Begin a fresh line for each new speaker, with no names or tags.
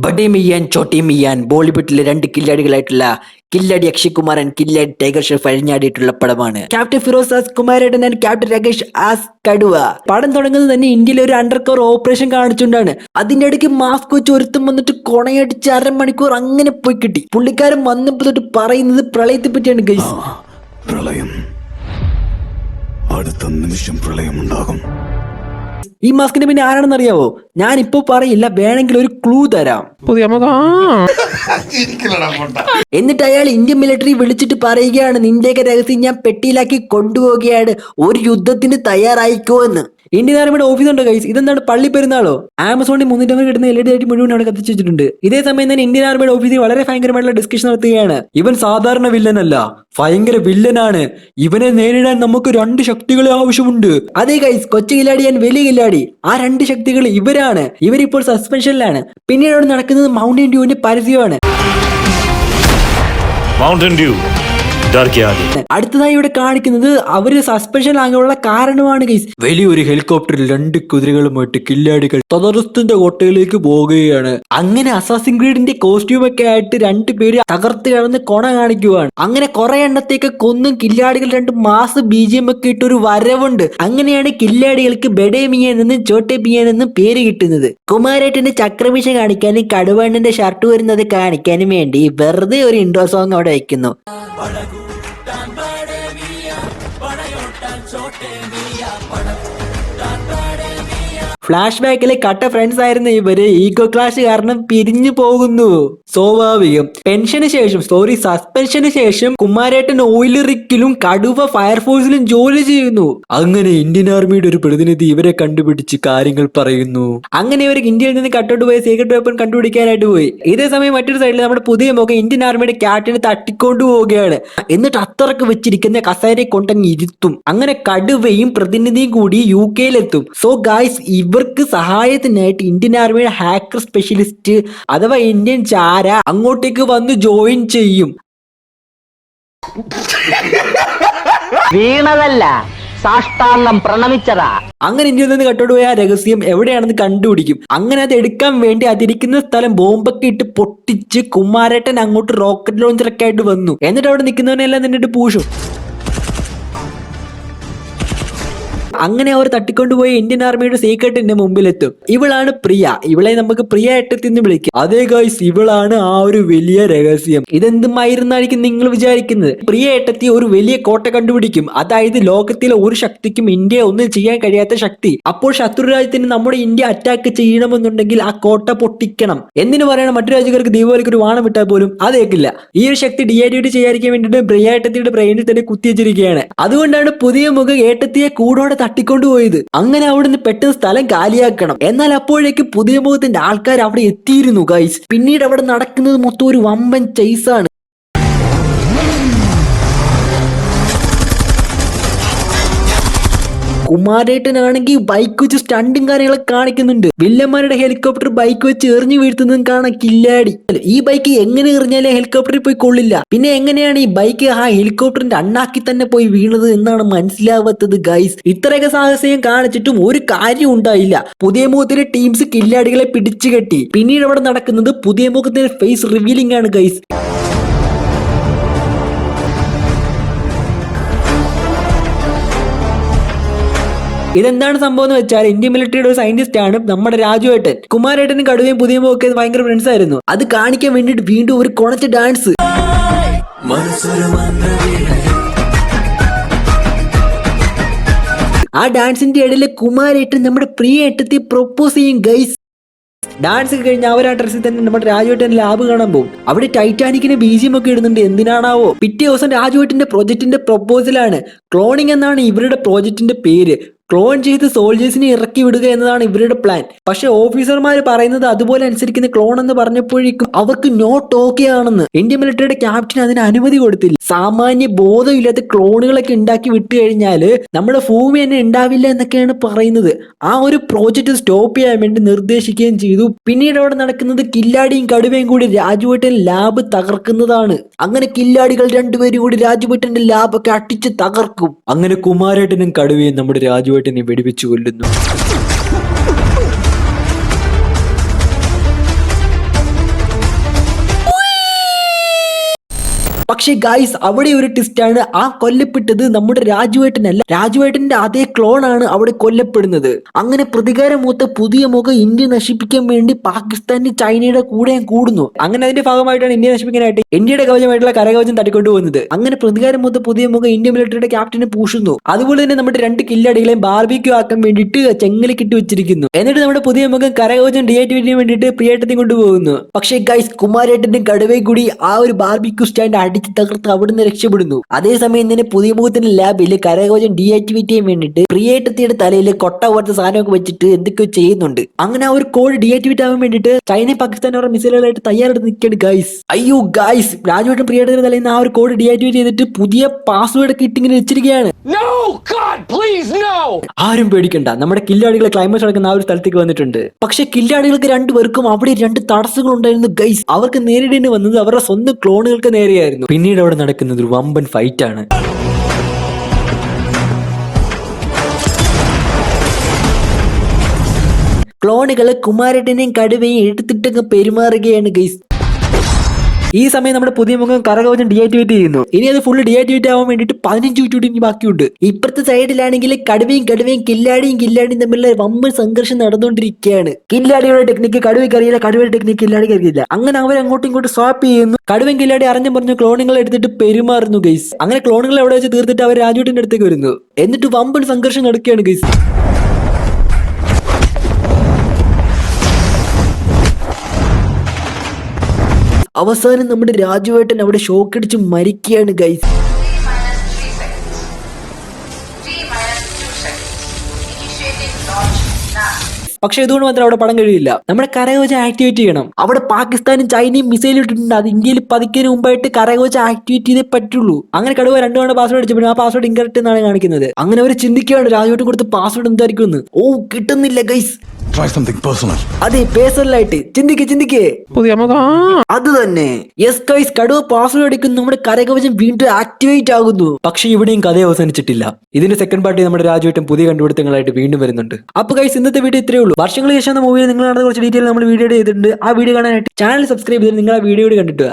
ബഡേ മിയാൻ ചോട്ടി മിയാൻ ബോളിവുഡിലെ രണ്ട് കില്ലാടികളായിട്ടുള്ള കില്ലാടി അക്ഷയ് കുമാർ ആൻഡ് കില്ലാടി ടൈഗർ ഷെഫ് അഴിഞ്ഞാടിയിട്ടുള്ള പടമാണ്. ക്യാപ്റ്റൻ ഫിറോസ് ആസ് കുമാരേട്ടൻ ആൻഡ് ക്യാപ്റ്റൻ രാകേഷ് ആസ് കടുവ. പടം തുടങ്ങുന്നത് തന്നെ ഇന്ത്യയിലെ ഒരു അണ്ടർ കവർ ഓപ്പറേഷൻ കാണിച്ചുകൊണ്ടാണ്. അതിന്റെ ഇടയ്ക്ക് മാസ്ക് വെച്ച് ഒരുത്തം വന്നിട്ട് കൊണയടിച്ച് അരമണിക്കൂർ അങ്ങനെ പോയി കിട്ടി. പുള്ളിക്കാരൻ വന്നപ്പോ തൊട്ട് പറയുന്നത് പ്രളയത്തെ പറ്റിയാണ് ഗൈസ്.
പ്രളയം, അടുത്ത നിമിഷം പ്രളയം ഉണ്ടാകും.
ഈ മാസ്കിന്റെ പിന്നെ ആരാണെന്ന് അറിയാവോ? ഞാൻ ഇപ്പൊ പറയില്ല, വേണമെങ്കിൽ ഒരു ക്ലൂ തരാം. എന്നിട്ട് അയാൾ ഇന്ത്യൻ മിലിറ്ററി വിളിച്ചിട്ട് പറയുകയാണ്, നിന്റെയൊക്കെ രഹസ്യം ഞാൻ പെട്ടിയിലാക്കി കൊണ്ടുപോവുകയാണ്, ഒരു യുദ്ധത്തിന് തയ്യാറായിക്കോ എന്ന്. ഇന്ത്യൻ ആർമിയുടെ ഓഫീസുണ്ട് ഗൈസ്. ഇതെന്താണ്, പള്ളി പെരുന്നാളോ? ആമസോണിൽ 350 കിട്ടുന്ന LED ആയിട്ട് മുഴുവൻ അവിടെ കത്തിച്ചു വെച്ചിട്ടുണ്ട്. ഇതേ സമയം തന്നെ ഇന്ത്യൻ ആർമിയുടെ ഓഫീസിൽ വളരെ ഭയങ്കരമായിട്ടുള്ള ഡിസ്കഷൻ നടത്തുകയാണ്. ഇവൻ സാധാരണ വില്ലനല്ല, ഭയങ്കര വില്ലനാണ്. ഇവനെ നേരിടാൻ നമുക്ക് 2 ശക്തികളെ ആവശ്യമുണ്ട്. അതേ ഗൈസ്, കൊച്ചു കില്ലാടി ആൻഡ് വലിയ കില്ലാടി, ആ 2 ശക്തികൾ ഇവരാണ്. ഇവരിപ്പോൾ സസ്പെൻഷനിലാണ്. പിന്നീട് അവിടെ നടക്കുന്നത് മൗണ്ടൻ ഡ്യൂവിന്റെ പരസ്യമാണ്.
മൗണ്ടൻ ഡ്യൂ
അടുത്തതായി ഇവിടെ കാണിക്കുന്നത് അവര് സസ്പെൻഷൻ ആകാനുള്ള കാരണമാണ് ഗൈസ്. വലിയൊരു ഹെലികോപ്റ്ററിൽ 2 കുതിരകളുമായിട്ട് കില്ലാടികൾ തദറുസ്തിന്റെ കോട്ടയിലേക്ക് പോവുകയാണ്. അങ്ങനെ അസാസിൻ ക്രീഡിന്റെ കോസ്റ്റ്യൂം ഒക്കെ ആയിട്ട് 2 പേര് തകർത്ത് കിടന്ന് കൊണ കാണിക്കുവാണ്. അങ്ങനെ കുറെ എണ്ണത്തേക്ക് കൊന്നും കില്ലാടികൾ 2 മാസ് BGM ഒക്കെ ഇട്ടൊരു വരവുണ്ട്. അങ്ങനെയാണ് കില്ലാടികൾക്ക് ബഡേ മിയാൻ എന്നും ചോട്ടെ മിയാൻ എന്നും പേര് കിട്ടുന്നത്. കുമാരേട്ടന്റെ ചക്രമിഷ കാണിക്കാനും കടുവണ്ണന്റെ ഷർട്ട് വരുന്നത് കാണിക്കാനും വേണ്ടി വെറുതെ ഒരു ഇൻട്രോ സോങ് അവിടെ വയ്ക്കുന്നു. ഫ്ലാഷ് ബാക്കിലെ കട്ട ഫ്രണ്ട്സ് ആയിരുന്ന ഇവര് ഈഗോ ക്ലാഷ് കാരണം പിരിഞ്ഞു പോകുന്നു. സ്വാഭാവികം. സസ്പെൻഷന് ശേഷം കുമാരേട്ടൻ ഓയിൽ റിക്കിലും കടുവ ഫയർഫോഴ്സിലും ജോലി ചെയ്യുന്നു. അങ്ങനെ ഇന്ത്യൻ ആർമിയുടെ ഒരു പ്രതിനിധി ഇവരെ കണ്ടുപിടിച്ച് കാര്യങ്ങൾ പറയുന്നു. അങ്ങനെ ഇവർ ഇന്ത്യയിൽ നിന്ന് കട്ടോട്ട് പോയ സീക്രട്ട് വെപ്പൺ കണ്ടുപിടിക്കാനായിട്ട് പോയി. ഇതേ സമയം മറ്റൊരു സൈഡിൽ നമ്മുടെ പുതിയ മുഖം ഇന്ത്യൻ ആർമിയുടെ ക്യാപ്റ്റനെ തട്ടിക്കൊണ്ടു പോവുകയാണ്. എന്നിട്ട് അത്രക്ക് വെച്ചിരിക്കുന്ന കസേരയെ കൊണ്ടങ്ങ് ഇരുത്തും. അങ്ങനെ കടുവയും പ്രതിനിധിയും കൂടി UK സോ ഗായ്സ്, ഇവർക്ക് സഹായത്തിനായിട്ട് ഇന്ത്യൻ ആർമിയുടെ ഹാക്കർ സ്പെഷ്യലിസ്റ്റ് അഥവാ ഇന്ത്യൻ ചാര അങ്ങോട്ടേക്ക് വന്ന് ജോയിൻ ചെയ്യും.
വീണതല്ല, സാഷ്ടാംഗം പ്രണമിച്ചതാ.
അങ്ങനെ ഇന്ത്യയിൽ നിന്ന് കട്ടോടുപോയ ആ രഹസ്യം എവിടെയാണെന്ന് കണ്ടുപിടിക്കും. അങ്ങനെ അത് എടുക്കാൻ വേണ്ടി അതിരിക്കുന്ന സ്ഥലം ബോംബൊക്കെ ഇട്ട് പൊട്ടിച്ച് കുമാരേട്ടൻ അങ്ങോട്ട് റോക്കറ്റ് ലോഞ്ചറൊക്കെ ആയിട്ട് വന്നു. എന്നിട്ട് അവിടെ നിൽക്കുന്നവനെല്ലാം നിന്നിട്ട് പൂഷും. അങ്ങനെ അവർ തട്ടിക്കൊണ്ടുപോയി ഇന്ത്യൻ ആർമിയുടെ സീക്രട്ടിന്റെ മുമ്പിലെത്തും. ഇവളാണ് പ്രിയ. ഇവളെ നമുക്ക് പ്രിയ ഏട്ടത്തി എന്ന് വിളിക്കാം. അതേ ഗൈസ്, ഇവളാണ് ആ ഒരു വലിയ രഹസ്യം. ഇതെന്തുമായിരുന്നായിരിക്കും നിങ്ങൾ വിചാരിക്കുന്നത്? പ്രിയ ഏട്ടത്തി ഒരു വലിയ കോട്ട കണ്ടുപിടിക്കും. അതായത് ലോകത്തിലെ ഒരു ശക്തിക്കും ഇന്ത്യയെ ഒന്നും ചെയ്യാൻ കഴിയാത്ത ശക്തി. അപ്പോൾ ശത്രു രാജ്യത്തിന് നമ്മുടെ ഇന്ത്യ അറ്റാക്ക് ചെയ്യണമെന്നുണ്ടെങ്കിൽ ആ കോട്ട പൊട്ടിക്കണം. എന്തിനു പറയണം, മറ്റു രാജ്യക്കാർക്ക് ദീപാവലിക്ക് ഒരു വാണം വിട്ടാൽ പോലും അതേക്കില്ല. ഈ ഒരു ശക്തി DID ചെയ്യാതിരിക്കാൻ വേണ്ടിയിട്ട് പ്രിയ ഏട്ടത്തിയുടെ ബ്രെയിനിൽ തന്നെ കുത്തിവെച്ചിരിക്കുകയാണ്. അതുകൊണ്ടാണ് പുതിയ മുഖം ഏട്ടത്തിയെ കൂടോടെ തട്ടിക്കൊണ്ടുപോയത്. അങ്ങനെ അവിടുന്ന് പെട്ടെന്ന് സ്ഥലം കാലിയാക്കണം. എന്നാൽ അപ്പോഴേക്ക് പുതിയ മുഖത്തിന്റെ ആൾക്കാർ അവിടെ എത്തിയിരുന്നു ഗൈസ്. പിന്നീട് അവിടെ നടക്കുന്നത് മൊത്തം ഒരു വമ്പൻ ചേസാണ്. കുമാരേട്ടനാണെങ്കിൽ ബൈക്ക് വെച്ച് സ്റ്റണ്ടും കാര്യങ്ങളൊക്കെ കാണിക്കുന്നുണ്ട്. വില്ലന്മാരുടെ ഹെലികോപ്റ്റർ ബൈക്ക് വെച്ച് എറിഞ്ഞു വീഴ്ത്തുന്നതും കാണാൻ കില്ലാടി. ഈ ബൈക്ക് എങ്ങനെ എറിഞ്ഞാലേ ഹെലികോപ്റ്ററിൽ പോയി കൊള്ളില്ല. പിന്നെ എങ്ങനെയാണ് ഈ ബൈക്ക് ആ ഹെലികോപ്റ്ററിന്റെ അണ്ണാക്കി തന്നെ പോയി വീണത് എന്നാണ് മനസ്സിലാവാത്തത് ഗൈസ്. ഇത്രയൊക്കെ സാഹസികം കാണിച്ചിട്ടും ഒരു കാര്യം ഉണ്ടായില്ല. പുതിയ മുഖത്തിലെ ടീംസ് കില്ലാടികളെ പിടിച്ചു കെട്ടി. പിന്നീട് അവിടെ നടക്കുന്നത് പുതിയ മുഖത്തിന്റെ ഫേസ് റിവീലിംഗ് ആണ് ഗൈസ്. ഇതെന്താണ് സംഭവം എന്ന് വെച്ചാൽ, ഇന്ത്യൻ മിലിറ്ററിയുടെ ഒരു സയന്റിസ്റ്റ് ആണ് നമ്മുടെ രാജുവേട്ടൻ. കുമാരേട്ടനും കടുവയും പുതിയ മുഖമൊക്കെ ഭയങ്കര ഫ്രണ്ട്സ് ആയിരുന്നു. അത് കാണിക്കാൻ വേണ്ടിയിട്ട് വീണ്ടും ഒരു കൊണച്ച ഡാൻസ്. ആ ഡാൻസിന്റെ ഇടയിൽ കുമാരേട്ടൻ നമ്മുടെ പ്രിയ ഏട്ടത്തെ പ്രൊപ്പോസ് ചെയ്യും ഗൈസ്. ഡാൻസ് ഒക്കെ കഴിഞ്ഞ് അവർ ആ ഡ്രസ്സിൽ തന്നെ നമ്മുടെ രാജുവേട്ടൻ ലാബ് കാണാൻ പോകും. അവിടെ ടൈറ്റാനിക്കിന് BGM ഒക്കെ ഇടുന്നുണ്ട്. എന്തിനാണാവോ? പിറ്റേ ദിവസം രാജുവേട്ടന്റെ പ്രൊജക്ടിന്റെ പ്രൊപ്പോസലാണ്. ക്ലോണിംഗ് എന്നാണ് ഇവരുടെ പ്രോജക്റ്റിന്റെ പേര്. ക്ലോൺ ചെയ്ത് സോൾജേഴ്സിനെ ഇറക്കി വിടുക എന്നതാണ് ഇവരുടെ പ്ലാൻ. പക്ഷെ ഓഫീസർമാർ പറയുന്നത് അതുപോലെ അനുസരിക്കുന്ന ക്ലോൺ എന്ന് പറഞ്ഞപ്പോഴേക്കും അവർക്ക് നോട്ട് ഓക്കെ ആണെന്ന്. ഇന്ത്യൻ മിലിറ്ററിയുടെ ക്യാപ്റ്റൻ അതിന് അനുമതി കൊടുത്തില്ല. സാമാന്യ ബോധമില്ലാത്ത ക്ലോണുകളൊക്കെ ഉണ്ടാക്കി വിട്ടു കഴിഞ്ഞാൽ നമ്മുടെ ഭൂമി തന്നെ ഉണ്ടാവില്ല എന്നൊക്കെയാണ് പറയുന്നത്. ആ ഒരു പ്രോജക്റ്റ് സ്റ്റോപ്പ് ചെയ്യാൻ വേണ്ടി നിർദ്ദേശിക്കുകയും ചെയ്തു. പിന്നീട് അവിടെ നടക്കുന്നത് കില്ലാടിയും കടുവയും കൂടി രാജുവേട്ടൻ ലാബ് തകർക്കുന്നതാണ്. അങ്ങനെ കില്ലാടികൾ 2 പേരും കൂടി രാജുവേട്ടന്റെ ലാബൊക്കെ അടിച്ച് തകർക്കും. അങ്ങനെ കുമാരേട്ടനും കടുവയും നമ്മുടെ രാജുവേട്ടനെ വെടിവെച്ചു കൊല്ലുന്നു. പക്ഷെ ഗായ്സ് അവിടെ ഒരു ട്വിസ്റ്റ് ആണ്. ആ കൊല്ലപ്പെട്ടത് നമ്മുടെ രാജുവേട്ടനല്ല, രാജുവേട്ടന്റെ അതേ ക്ലോൺ ആണ് അവിടെ കൊല്ലപ്പെടുന്നത്. അങ്ങനെ പ്രതികാരമൂത്ത പുതിയ മുഖം ഇന്ത്യ നശിപ്പിക്കാൻ വേണ്ടി പാകിസ്ഥാന് ചൈനയുടെ കൂടെ കൂടുന്നു. അങ്ങനെ അതിന്റെ ഭാഗമായിട്ടാണ് ഇന്ത്യ നശിപ്പിക്കാനായിട്ട് ഇന്ത്യയുടെ കവചമായിട്ടുള്ള കരകവചം തട്ടിക്കൊണ്ടു പോകുന്നത്. അങ്ങനെ പ്രതികാരമൂത്ത പുതിയ മുഖം ഇന്ത്യൻ മിലിറ്ററിയുടെ ക്യാപ്റ്റനെ പൂശുന്നു. അതുപോലെ തന്നെ നമ്മുടെ 2 കില്ലടികളെയും ബാർബിക്യൂ ആക്കാൻ വേണ്ടിയിട്ട് ചെങ്ങലി കിട്ടി വെച്ചിരിക്കുന്നു. എന്നിട്ട് നമ്മുടെ പുതിയ മുഖം കരകവചം ഡിയാക്ടിവേറ്റ് ചെയ്യാൻ വേണ്ടിയിട്ട് പ്രിയേട്ടത്തെ കൊണ്ടുപോകുന്നു. പക്ഷേ ഗൈസ് കുമാരേട്ടന്റെ കടുവയും കൂടി ആ ഒരു ബാർബിക്യൂ സ്റ്റാൻഡ് അടിച്ച് തകർത്ത് അവിടുന്ന് രക്ഷപ്പെടുന്നു. അതേസമയം തന്നെ പുതിയ മുഖത്തിന്റെ ലാബിൽ കരകവചം ഡീആക്ടിവേറ്റ് ചെയ്യാൻ വേണ്ടിയിട്ട് പ്രിയേട്ടത്തിയുടെ തലയിൽ കൊട്ട പോലത്തെ സാധനമൊക്കെ വെച്ചിട്ട് എന്തൊക്കെയോ ചെയ്യുന്നുണ്ട്. അങ്ങനെ ആ ഒരു കോഡ് ഡീആക്ടിവേറ്റ് ആവാൻ വേണ്ടിയിട്ട് ചൈന പാകിസ്ഥാൻ അവരുടെ മിസൈലുകളായിട്ട് തയ്യാറെടുത്ത് നിൽക്കുകയാണ് ഗൈസ്. അയ്യോ ഗൈസ്, രാജുവേട്ടൻ പ്രിയേട്ടത്തിന്റെ തലയിൽ നിന്ന് ആ ഒരു കോഡ് ഡീആക്ടിവേറ്റ് ചെയ്തിട്ട് പുതിയ പാസ്വേഡ് ഒക്കെ ഇട്ടിങ്ങനെ വെച്ചിരിക്കുകയാണ്. ആരും പേടിക്കണ്ട, നമ്മുടെ കില്ലാടികൾ ക്ലൈമാക്സ് നടക്കുന്ന ആ ഒരു സ്ഥലത്തേക്ക് വന്നിട്ടുണ്ട്. പക്ഷെ കില്ലാടികൾക്ക് 2 പേർക്കും അവിടെ 2 തടസ്സങ്ങൾ ഉണ്ടായിരുന്നു ഗൈസ്. അവർക്ക് നേരിടേണ്ടി വന്നത് അവരുടെ സ്വന്തം ക്ലോണുകൾക്ക് നേരെയായിരുന്നു. പിന്നീട് അവിടെ നടക്കുന്നത് ഒരു വമ്പൻ ഫൈറ്റ് ആണ്. ക്ലോണുകള് കുമാരേട്ടനെയും കടുവയും എടുത്തിട്ടൊക്കെ പെരുമാറുകയാണ് ഗൈസ്. ഈ സമയം നമ്മുടെ പുതിയ മുഖം കരകവചം ഡീആക്ടിവേറ്റ് ചെയ്യുന്നു. ഇനി അത് ഫുള്ള് ഡീആക്ടിവേറ്റ് ആവാൻ വേണ്ടിയിട്ട് 15 മിനിറ്റ് ഇനി ബാക്കിയുണ്ട്. ഇപ്പുറത്തെ സൈഡിലാണെങ്കിൽ കടുവയും കില്ലാടിയും തമ്മിലുള്ള വമ്പൻ സംഘർഷം നടന്നുകൊണ്ടിരിക്കുകയാണ്. കില്ലാടിയുടെ ടെക്നിക്ക് കടുവയ്ക്ക് അറിയില്ല, കടുവയുടെ ടെക്നിക്ക് കില്ലാടിക്ക് അറിയില്ല. അങ്ങനെ അവർ അങ്ങോട്ടും ഇങ്ങോട്ടും സ്വാപ്പ് ചെയ്യുന്നു. കടുവയും കില്ലാടി അറിഞ്ഞു പറഞ്ഞു ക്ലോണുകളെ എടുത്തിട്ട് പെരുമാറുന്നു ഗൈസ്. അങ്ങനെ ക്ലോണുകളെ അവിടെ വെച്ച് തീർത്തിട്ട് അവർ രാജുവേട്ടന്റെ അടുത്തേക്ക് വരുന്നു. എന്നിട്ട് വമ്പൻ സംഘർഷം നടക്കുകയാണ് ഗൈസ്. അവസാനം നമ്മുടെ രാജുവേട്ടൻ അവിടെ ഷോക്കടിച്ച് മരിക്കുകയാണ് ഗൈസ്. പക്ഷെ ഇതുകൊണ്ട് മാത്രം അവിടെ പടം കഴിയില്ല. നമ്മുടെ കരകവചം ആക്ടിവേറ്റ് ചെയ്യണം. അവിടെ പാകിസ്ഥാനും ചൈനയും മിസൈൽ ഇട്ടിട്ടുണ്ട്. അത് ഇന്ത്യയിൽ പതിക്കുന്നതിന് മുമ്പായിട്ട് കരകവചം ആക്ടിവേറ്റ് ചെയ്തേ പറ്റുള്ളൂ. അങ്ങനെ കടുവ 2 തവണ പാസ്വേഡ് അടിച്ചപ്പോൾ ആ പാസ്വേഡ് ഇൻകറക്റ്റ് എന്നാണ് കാണിക്കുന്നത്. അങ്ങനെ അവർ ചിന്തിക്കുകയാണ് രാജുവേട്ടൻ കൊടുത്ത പാസ്വേഡ് എന്തായിരിക്കും. കിട്ടുന്നില്ല ഗൈസ്.
Try something personal.
അതെ, പേഴ്സണലായിട്ട് ചിന്തിക്കേ അത് തന്നെ. യെസ് ഗൈസ്, കടുവ പാസ്വേഡ് അടിക്കുന്നു. നമ്മുടെ കരകവചം വീണ്ടും ആക്ടിവേറ്റ് ആകുന്നു. പക്ഷെ ഇവിടെയും കഥ അവസാനിച്ചിട്ടില്ല. ഇതിന്റെ സെക്കൻഡ് പാർട്ടി നമ്മുടെ രാജുവേട്ടൻ പുതിയ കണ്ടുപിടുത്തങ്ങളായിട്ട് വീണ്ടും വരുന്നുണ്ട്. അപ്പൊ ഗൈസ്, ഇന്നത്തെ വീഡിയോ ഇത്രയേ ഉള്ളൂ. വർഷങ്ങൾക്ക് ശേഷം മൂവിയിൽ നിങ്ങൾ നടന്ന കുറച്ച് ഡീറ്റെയിൽ നമ്മൾ വീഡിയോ ചെയ്തിട്ടുണ്ട്. ആ വീഡിയോ കാണാനായിട്ട് ചാനൽ സബ്സ്ക്രൈബ് ചെയ്ത് നിങ്ങൾ ആ വീഡിയോ കണ്ടിട്ട്